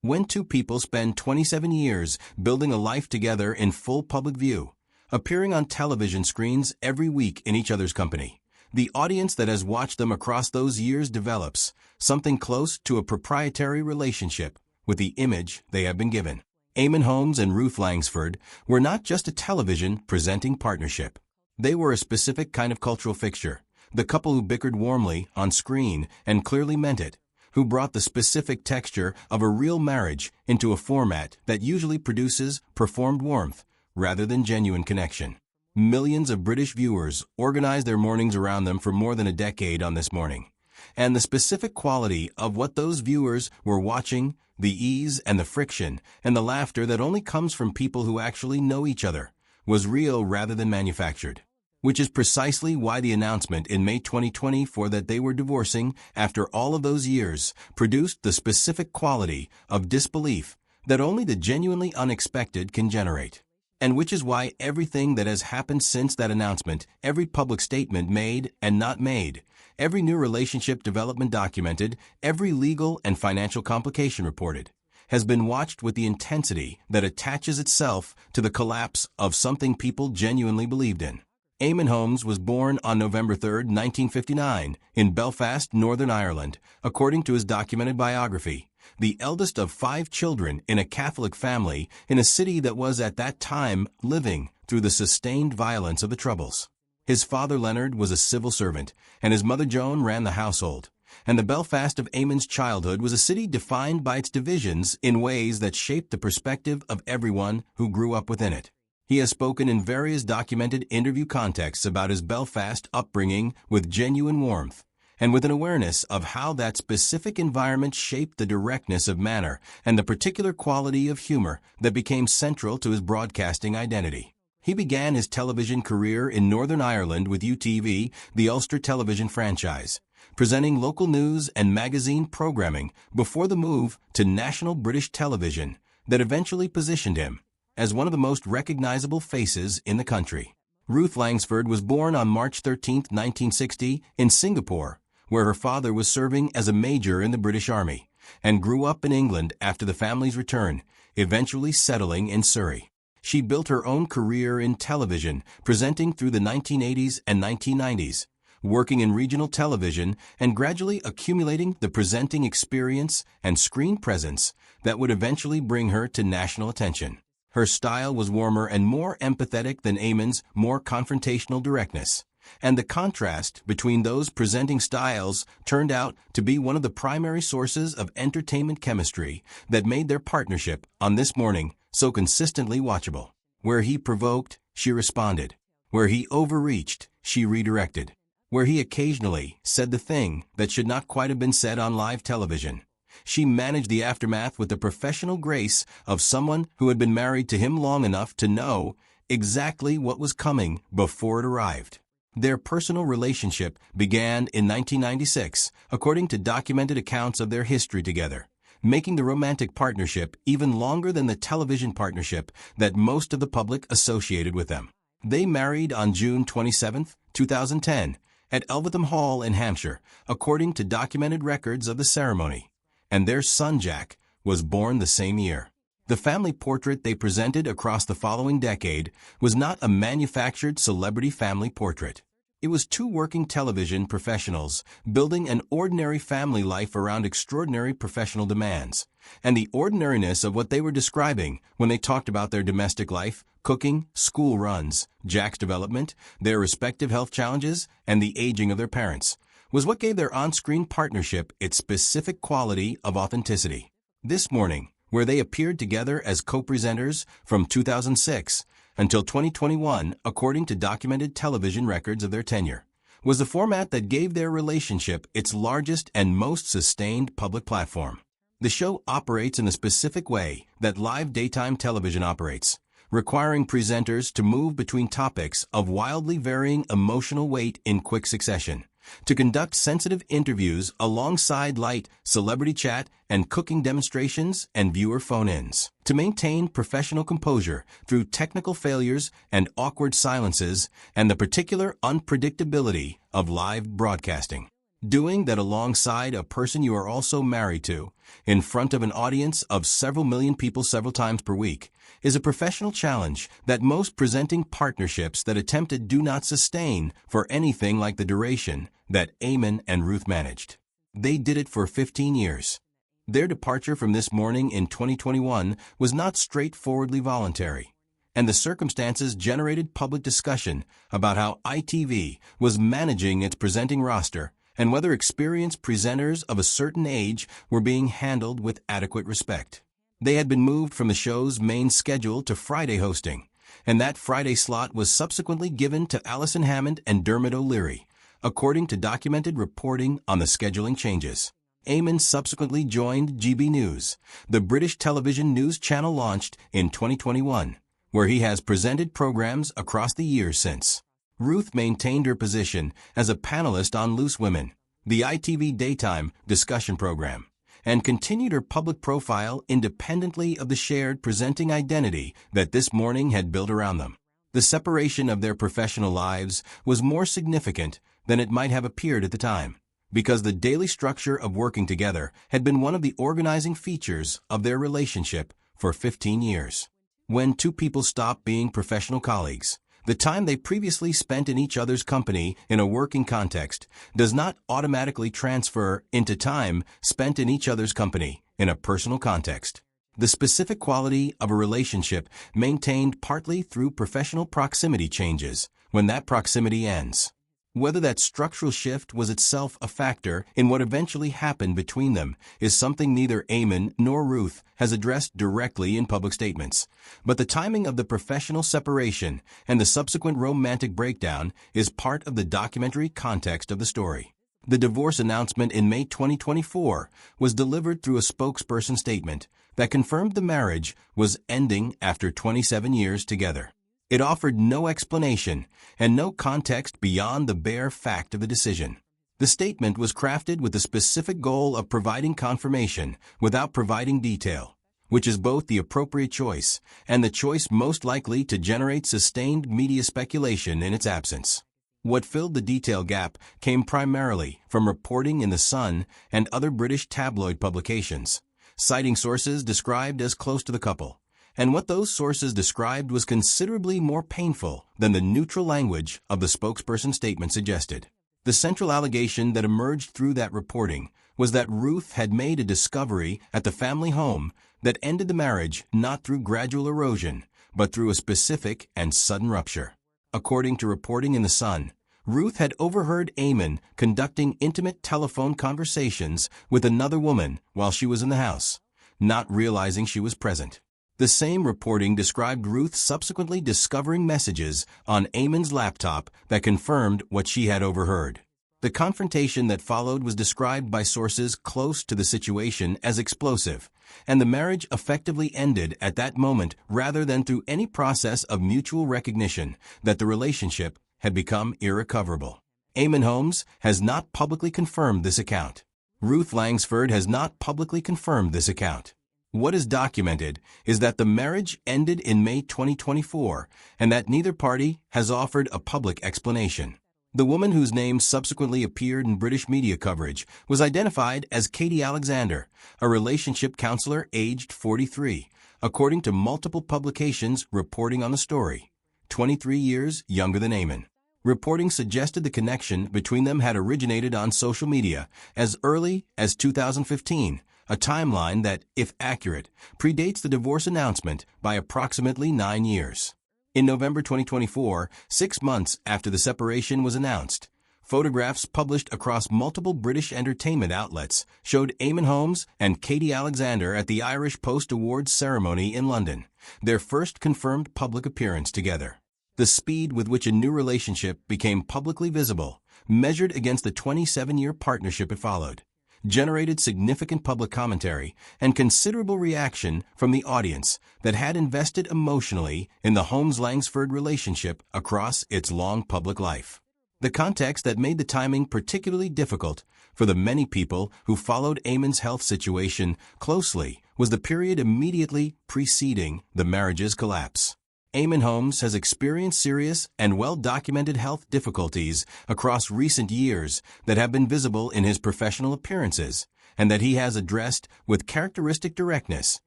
When two people spend 27 years building a life together in full public view, appearing on television screens every week in each other's company, the audience that has watched them across those years develops something close to a proprietary relationship with the image they have been given. Eamonn Holmes and Ruth Langsford were not just a television presenting partnership. They were a specific kind of cultural fixture, the couple who bickered warmly on screen and clearly meant it, who brought the specific texture of a real marriage into a format that usually produces performed warmth rather than genuine connection. Millions of British viewers organized their mornings around them for more than a decade on This Morning. And the specific quality of what those viewers were watching, the ease and the friction and the laughter that only comes from people who actually know each other, was real rather than manufactured. Which is precisely why the announcement in May 2020 that they were divorcing after all of those years produced the specific quality of disbelief that only the genuinely unexpected can generate. And which is why everything that has happened since that announcement, every public statement made and not made, every new relationship development documented, every legal and financial complication reported, has been watched with the intensity that attaches itself to the collapse of something people genuinely believed in. Eamonn Holmes was born on November 3, 1959, in Belfast, Northern Ireland, according to his documented biography, the eldest of 5 children in a Catholic family in a city that was at that time living through the sustained violence of the Troubles. His father Leonard was a civil servant, and his mother Joan ran the household. And the Belfast of Eamonn's childhood was a city defined by its divisions in ways that shaped the perspective of everyone who grew up within it. He has spoken in various documented interview contexts about his Belfast upbringing with genuine warmth, and with an awareness of how that specific environment shaped the directness of manner and the particular quality of humor that became central to his broadcasting identity. He began his television career in Northern Ireland with UTV, the Ulster television franchise, presenting local news and magazine programming before the move to national British television that eventually positioned him as one of the most recognizable faces in the country. Ruth Langsford was born on March 13, 1960, in Singapore, where her father was serving as a major in the British Army, and grew up in England after the family's return, eventually settling in Surrey. She built her own career in television, presenting through the 1980s and 1990s, working in regional television and gradually accumulating the presenting experience and screen presence that would eventually bring her to national attention. Her style was warmer and more empathetic than Eamonn's more confrontational directness, and the contrast between those presenting styles turned out to be one of the primary sources of entertainment chemistry that made their partnership on This Morning so consistently watchable. Where he provoked, she responded. Where he overreached, she redirected. Where he occasionally said the thing that should not quite have been said on live television, she managed the aftermath with the professional grace of someone who had been married to him long enough to know exactly what was coming before it arrived. Their personal relationship began in 1996, according to documented accounts of their history together, making the romantic partnership even longer than the television partnership that most of the public associated with them. They married on June 27, 2010, at Elvetham Hall in Hampshire, according to documented records of the ceremony. And their son Jack was born the same year. The family portrait they presented across the following decade was not a manufactured celebrity family portrait. It was 2 working television professionals building an ordinary family life around extraordinary professional demands, and the ordinariness of what they were describing when they talked about their domestic life, cooking, school runs, Jack's development, their respective health challenges, and the aging of their parents, was what gave their on-screen partnership its specific quality of authenticity. This Morning, where they appeared together as co-presenters from 2006 until 2021, according to documented television records of their tenure, was the format that gave their relationship its largest and most sustained public platform. The show operates in a specific way that live daytime television operates, requiring presenters to move between topics of wildly varying emotional weight in quick succession, to conduct sensitive interviews alongside light celebrity chat and cooking demonstrations and viewer phone-ins, to maintain professional composure through technical failures and awkward silences and the particular unpredictability of live broadcasting. Doing that alongside a person you are also married to, in front of an audience of several million people several times per week, is a professional challenge that most presenting partnerships that attempt it do not sustain for anything like the duration that Eamonn and Ruth managed. They did it for 15 years. Their departure from this morning in 2021 was not straightforwardly voluntary, and the circumstances generated public discussion about how ITV was managing its presenting roster and whether experienced presenters of a certain age were being handled with adequate respect. They had been moved from the show's main schedule to Friday hosting, and that Friday slot was subsequently given to Alison Hammond and Dermot O'Leary, according to documented reporting on the scheduling changes. Eamonn subsequently joined GB News, the British television news channel launched in 2021, where he has presented programs across the years since. Ruth maintained her position as a panelist on Loose Women, the ITV daytime discussion program, and continued her public profile independently of the shared presenting identity that This Morning had built around them. The separation of their professional lives was more significant than it might have appeared at the time, because the daily structure of working together had been one of the organizing features of their relationship for 15 years. When two people stop being professional colleagues, the time they previously spent in each other's company in a working context does not automatically transfer into time spent in each other's company in a personal context. The specific quality of a relationship maintained partly through professional proximity changes when that proximity ends. Whether that structural shift was itself a factor in what eventually happened between them is something neither Eamonn nor Ruth has addressed directly in public statements, but the timing of the professional separation and the subsequent romantic breakdown is part of the documentary context of the story. The divorce announcement in May 2024 was delivered through a spokesperson statement that confirmed the marriage was ending after 27 years together. It offered no explanation and no context beyond the bare fact of the decision. The statement was crafted with the specific goal of providing confirmation without providing detail, which is both the appropriate choice and the choice most likely to generate sustained media speculation in its absence. What filled the detail gap came primarily from reporting in The Sun and other British tabloid publications, citing sources described as close to the couple. And what those sources described was considerably more painful than the neutral language of the spokesperson statement suggested. The central allegation that emerged through that reporting was that Ruth had made a discovery at the family home that ended the marriage not through gradual erosion, but through a specific and sudden rupture. According to reporting in The Sun, Ruth had overheard Eamonn conducting intimate telephone conversations with another woman while she was in the house, not realizing she was present. The same reporting described Ruth subsequently discovering messages on Eamonn's laptop that confirmed what she had overheard. The confrontation that followed was described by sources close to the situation as explosive, and the marriage effectively ended at that moment rather than through any process of mutual recognition that the relationship had become irrecoverable. Eamonn Holmes has not publicly confirmed this account. Ruth Langsford has not publicly confirmed this account. What is documented is that the marriage ended in May 2024 and that neither party has offered a public explanation. The woman whose name subsequently appeared in British media coverage was identified as Katie Alexander, a relationship counselor aged 43, according to multiple publications reporting on the story, 23 years younger than Eamonn. Reporting suggested the connection between them had originated on social media as early as 2015, a timeline that, if accurate, predates the divorce announcement by approximately 9 years. In November 2024, 6 months after the separation was announced, photographs published across multiple British entertainment outlets showed Eamonn Holmes and Katie Alexander at the Irish Post Awards ceremony in London, their first confirmed public appearance together. The speed with which a new relationship became publicly visible, measured against the 27-year partnership it followed, generated significant public commentary and considerable reaction from the audience that had invested emotionally in the Holmes-Langsford relationship across its long public life. The context that made the timing particularly difficult for the many people who followed Eamonn's health situation closely was the period immediately preceding the marriage's collapse. Eamonn Holmes has experienced serious and well-documented health difficulties across recent years that have been visible in his professional appearances and that he has addressed with characteristic directness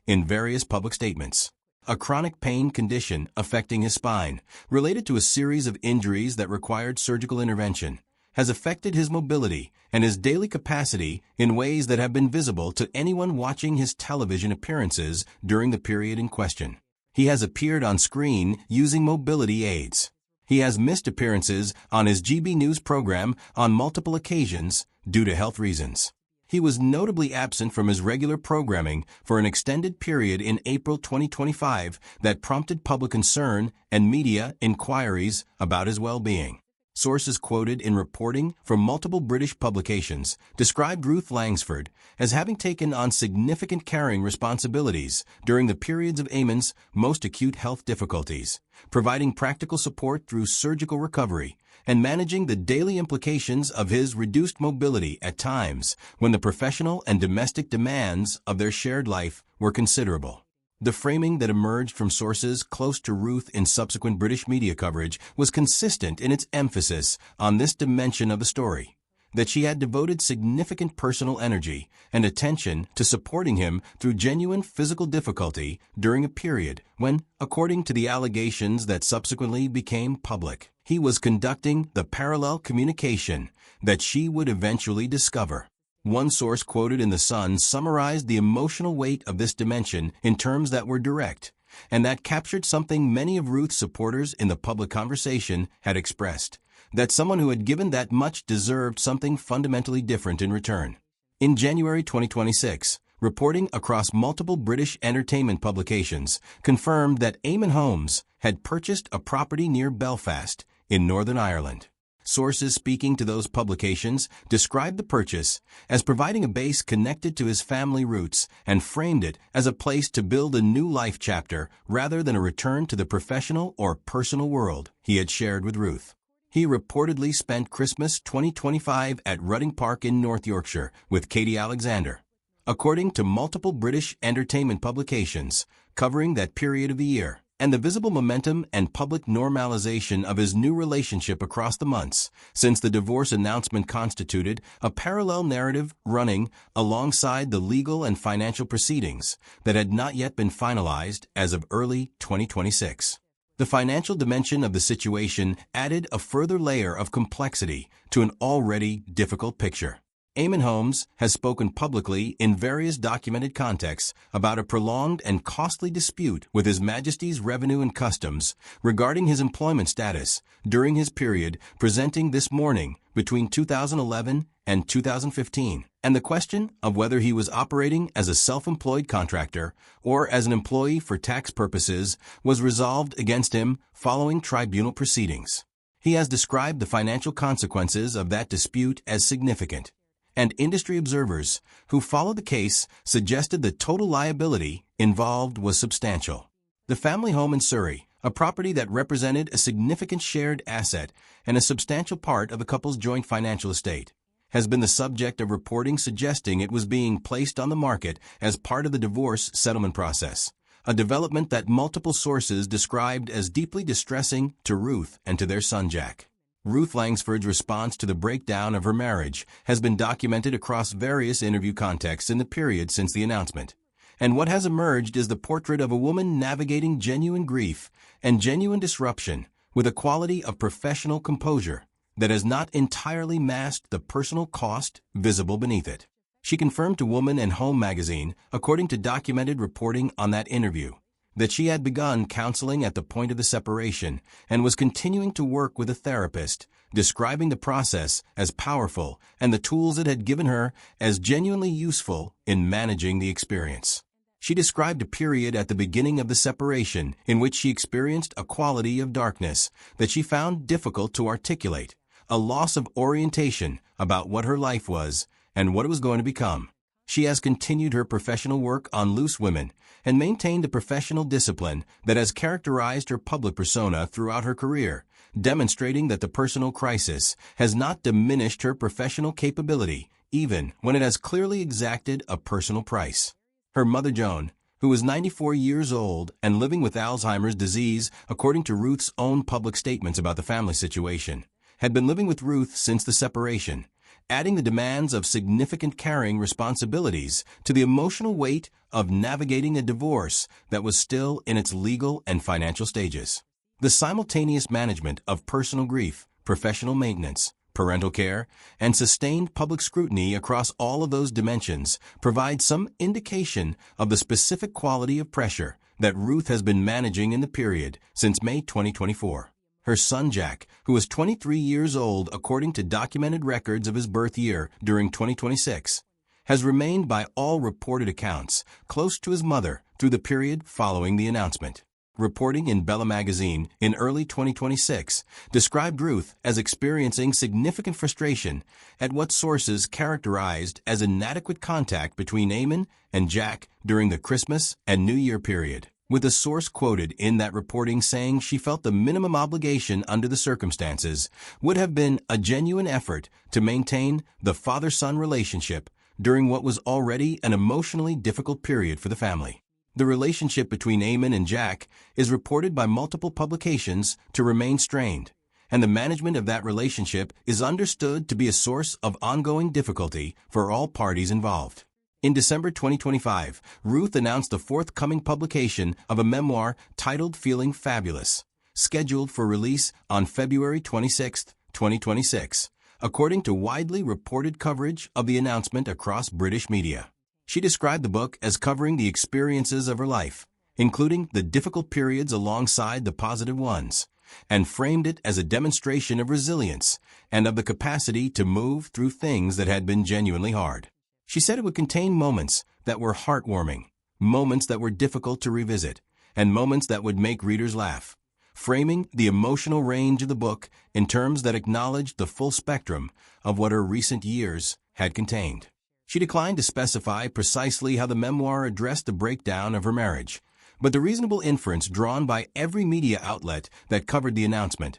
in various public statements. A chronic pain condition affecting his spine, related to a series of injuries that required surgical intervention, has affected his mobility and his daily capacity in ways that have been visible to anyone watching his television appearances during the period in question. He has appeared on screen using mobility aids. He has missed appearances on his GB News program on multiple occasions due to health reasons. He was notably absent from his regular programming for an extended period in April 2025 that prompted public concern and media inquiries about his well-being. Sources quoted in reporting from multiple British publications described Ruth Langsford as having taken on significant caring responsibilities during the periods of Eamonn's most acute health difficulties, providing practical support through surgical recovery, and managing the daily implications of his reduced mobility at times when the professional and domestic demands of their shared life were considerable. The framing that emerged from sources close to Ruth in subsequent British media coverage was consistent in its emphasis on this dimension of the story, that she had devoted significant personal energy and attention to supporting him through genuine physical difficulty during a period when, according to the allegations that subsequently became public, he was conducting the parallel communication that she would eventually discover. One source quoted in The Sun summarized the emotional weight of this dimension in terms that were direct, and that captured something many of Ruth's supporters in the public conversation had expressed, that someone who had given that much deserved something fundamentally different in return. In January 2026, reporting across multiple British entertainment publications confirmed that Eamonn Holmes had purchased a property near Belfast in Northern Ireland. Sources speaking to those publications described the purchase as providing a base connected to his family roots and framed it as a place to build a new life chapter rather than a return to the professional or personal world he had shared with Ruth. He reportedly spent Christmas 2025 at Rutting Park in North Yorkshire with Katie Alexander. According to multiple British entertainment publications covering that period of the year, and the visible momentum and public normalization of his new relationship across the months since the divorce announcement constituted a parallel narrative running alongside the legal and financial proceedings that had not yet been finalized as of early 2026. The financial dimension of the situation added a further layer of complexity to an already difficult picture. Eamonn Holmes has spoken publicly in various documented contexts about a prolonged and costly dispute with His Majesty's Revenue and Customs regarding his employment status during his period presenting this morning between 2011 and 2015, and the question of whether he was operating as a self-employed contractor or as an employee for tax purposes was resolved against him following tribunal proceedings. He has described the financial consequences of that dispute as significant, and industry observers who followed the case suggested the total liability involved was substantial. The family home in Surrey, a property that represented a significant shared asset and a substantial part of the couple's joint financial estate, has been the subject of reporting suggesting it was being placed on the market as part of the divorce settlement process, a development that multiple sources described as deeply distressing to Ruth and to their son Jack. Ruth Langsford's response to the breakdown of her marriage has been documented across various interview contexts in the period since the announcement, and what has emerged is the portrait of a woman navigating genuine grief and genuine disruption with a quality of professional composure that has not entirely masked the personal cost visible beneath it. She confirmed to Woman and Home magazine, according to documented reporting on that interview, that she had begun counseling at the point of the separation and was continuing to work with a therapist, describing the process as powerful and the tools it had given her as genuinely useful in managing the experience. She described a period at the beginning of the separation in which she experienced a quality of darkness that she found difficult to articulate, a loss of orientation about what her life was and what it was going to become. She has continued her professional work on Loose Women and maintained the professional discipline that has characterized her public persona throughout her career, demonstrating that the personal crisis has not diminished her professional capability, even when it has clearly exacted a personal price. Her mother Joan, who was 94 years old and living with Alzheimer's disease, according to Ruth's own public statements about the family situation, had been living with Ruth since the separation, adding the demands of significant carrying responsibilities to the emotional weight of navigating a divorce that was still in its legal and financial stages. The simultaneous management of personal grief, professional maintenance, parental care, and sustained public scrutiny across all of those dimensions provide some indication of the specific quality of pressure that Ruth has been managing in the period since May 2024. Her son Jack, who was 23 years old according to documented records of his birth year during 2026, has remained by all reported accounts close to his mother through the period following the announcement. Reporting in Bella magazine in early 2026 described Ruth as experiencing significant frustration at what sources characterized as inadequate contact between Eamonn and Jack during the Christmas and New Year period, with a source quoted in that reporting saying she felt the minimum obligation under the circumstances would have been a genuine effort to maintain the father-son relationship during what was already an emotionally difficult period for the family. The relationship between Eamonn and Jack is reported by multiple publications to remain strained, and the management of that relationship is understood to be a source of ongoing difficulty for all parties involved. In December 2025, Ruth announced the forthcoming publication of a memoir titled Feeling Fabulous, scheduled for release on February 26, 2026, according to widely reported coverage of the announcement across British media. She described the book as covering the experiences of her life, including the difficult periods alongside the positive ones, and framed it as a demonstration of resilience and of the capacity to move through things that had been genuinely hard. She said it would contain moments that were heartwarming, moments that were difficult to revisit, and moments that would make readers laugh, framing the emotional range of the book in terms that acknowledged the full spectrum of what her recent years had contained. She declined to specify precisely how the memoir addressed the breakdown of her marriage, but the reasonable inference drawn by every media outlet that covered the announcement